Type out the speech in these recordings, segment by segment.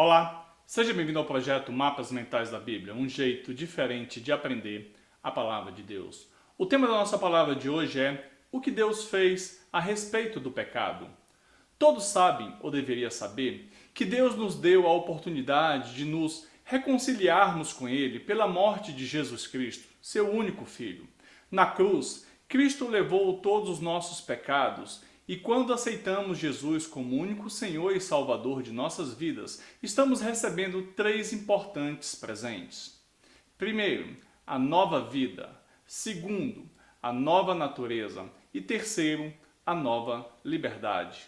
Olá, seja bem-vindo ao projeto Mapas Mentais da Bíblia, um jeito diferente de aprender a palavra de Deus. O tema da nossa palavra de hoje é o que Deus fez a respeito do pecado. Todos sabem, ou deveriam saber, que Deus nos deu a oportunidade de nos reconciliarmos com Ele pela morte de Jesus Cristo, seu único Filho. Na cruz, Cristo levou todos os nossos pecados e quando aceitamos Jesus como único Senhor e Salvador de nossas vidas, estamos recebendo três importantes presentes. Primeiro, a nova vida. Segundo, a nova natureza. E terceiro, a nova liberdade.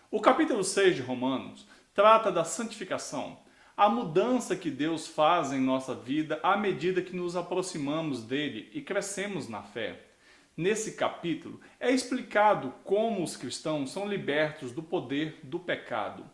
O capítulo 6 de Romanos trata da santificação, a mudança que Deus faz em nossa vida à medida que nos aproximamos dele e crescemos na fé. Nesse capítulo é explicado como os cristãos são libertos do poder do pecado.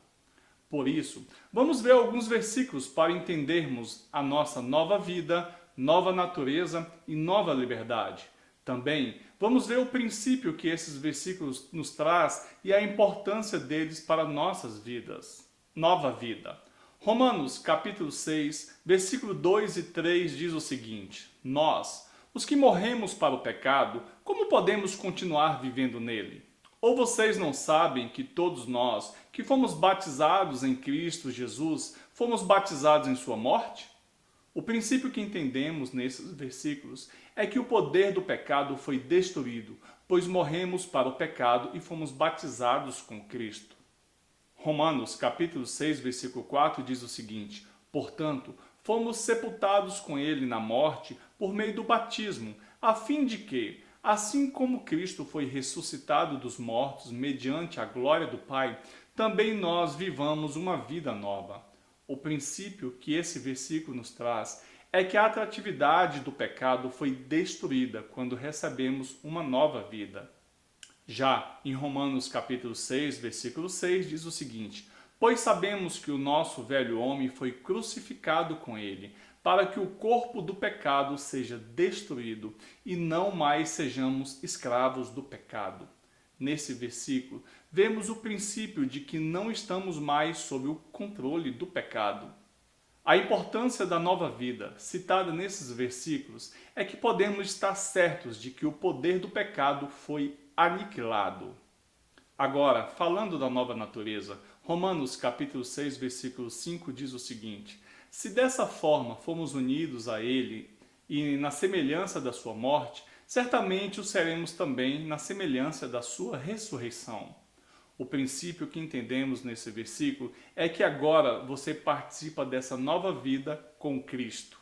Por isso, vamos ver alguns versículos para entendermos a nossa nova vida, nova natureza e nova liberdade. Também vamos ver o princípio que esses versículos nos traz e a importância deles para nossas vidas. Nova vida. Romanos capítulo 6, versículo 2 e 3 diz o seguinte: Nós, os que morremos para o pecado, como podemos continuar vivendo nele? Ou vocês não sabem que todos nós, que fomos batizados em Cristo Jesus, fomos batizados em sua morte? O princípio que entendemos nesses versículos é que o poder do pecado foi destruído, pois morremos para o pecado e fomos batizados com Cristo. Romanos capítulo 6, versículo 4 diz o seguinte: Portanto, fomos sepultados com ele na morte por meio do batismo, a fim de que, assim como Cristo foi ressuscitado dos mortos mediante a glória do Pai, também nós vivamos uma vida nova. O princípio que esse versículo nos traz é que a atratividade do pecado foi destruída quando recebemos uma nova vida. Já em Romanos capítulo 6, versículo 6 diz o seguinte: Pois sabemos que o nosso velho homem foi crucificado com ele, para que o corpo do pecado seja destruído e não mais sejamos escravos do pecado. Nesse versículo, vemos o princípio de que não estamos mais sob o controle do pecado. A importância da nova vida, citada nesses versículos, é que podemos estar certos de que o poder do pecado foi aniquilado. Agora, falando da nova natureza, Romanos capítulo 6, versículo 5 diz o seguinte: Se dessa forma fomos unidos a ele e na semelhança da sua morte, certamente o seremos também na semelhança da sua ressurreição. O princípio que entendemos nesse versículo é que agora você participa dessa nova vida com Cristo.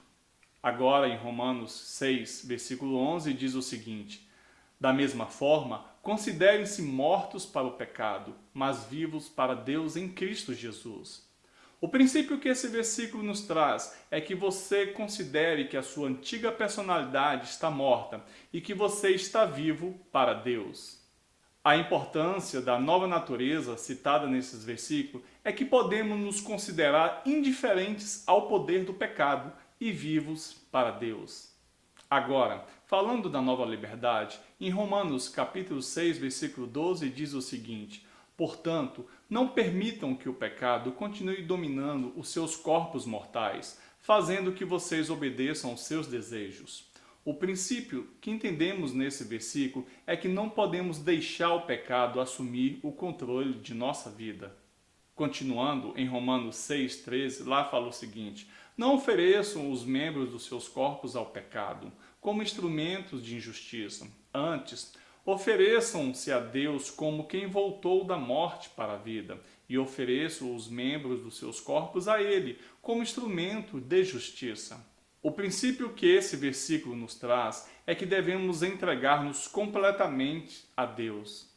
Agora em Romanos 6, versículo 11 diz o seguinte: Da mesma forma, considerem-se mortos para o pecado, mas vivos para Deus em Cristo Jesus. O princípio que esse versículo nos traz é que você considere que a sua antiga personalidade está morta e que você está vivo para Deus. A importância da nova natureza citada nesses versículos é que podemos nos considerar indiferentes ao poder do pecado e vivos para Deus. Agora, falando da nova liberdade, em Romanos capítulo 6, versículo 12 diz o seguinte: Portanto, não permitam que o pecado continue dominando os seus corpos mortais, fazendo que vocês obedeçam aos seus desejos. O princípio que entendemos nesse versículo é que não podemos deixar o pecado assumir o controle de nossa vida. Continuando em Romanos 6,13, lá fala o seguinte: Não ofereçam os membros dos seus corpos ao pecado, como instrumentos de injustiça. Antes, ofereçam-se a Deus como quem voltou da morte para a vida, e ofereçam os membros dos seus corpos a Ele, como instrumento de justiça. O princípio que esse versículo nos traz é que devemos entregar-nos completamente a Deus.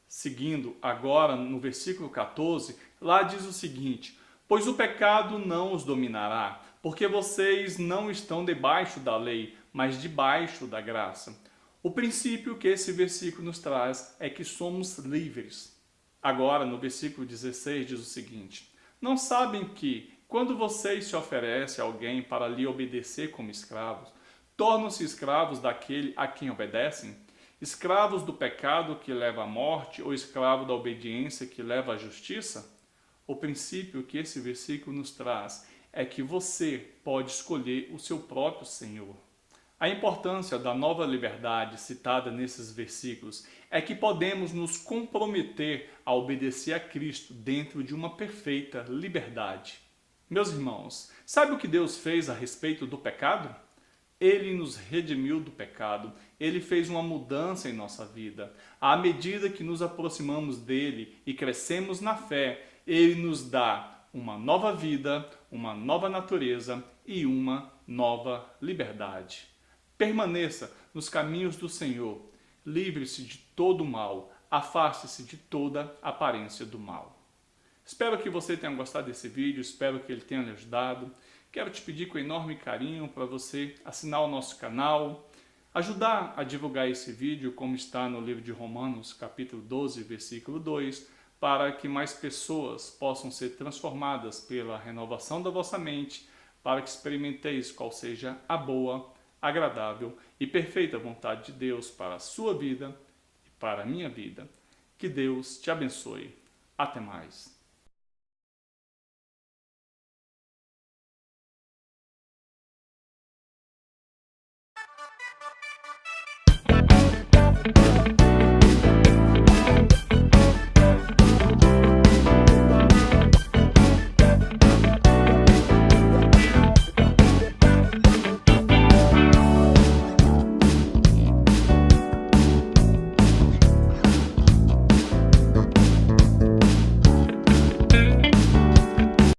Seguindo agora no versículo 14, lá diz o seguinte: Pois o pecado não os dominará, porque vocês não estão debaixo da lei, mas debaixo da graça. O princípio que esse versículo nos traz é que somos livres. Agora, no versículo 16, diz o seguinte: Não sabem que, quando vocês se oferecem a alguém para lhe obedecer como escravos, tornam-se escravos daquele a quem obedecem? Escravos do pecado que leva à morte ou escravo da obediência que leva à justiça? O princípio que esse versículo nos traz é que você pode escolher o seu próprio Senhor. A importância da nova liberdade citada nesses versículos é que podemos nos comprometer a obedecer a Cristo dentro de uma perfeita liberdade. Meus irmãos, sabe o que Deus fez a respeito do pecado? Ele nos redimiu do pecado, Ele fez uma mudança em nossa vida. À medida que nos aproximamos dele e crescemos na fé, Ele nos dá uma nova vida, uma nova natureza e uma nova liberdade. Permaneça nos caminhos do Senhor, livre-se de todo o mal, afaste-se de toda aparência do mal. Espero que você tenha gostado desse vídeo, espero que ele tenha lhe ajudado. Quero te pedir com enorme carinho para você assinar o nosso canal, ajudar a divulgar esse vídeo, como está no livro de Romanos, capítulo 12, versículo 2, para que mais pessoas possam ser transformadas pela renovação da vossa mente, para que experimenteis qual seja a boa, agradável e perfeita vontade de Deus para a sua vida e para a minha vida. Que Deus te abençoe. Até mais.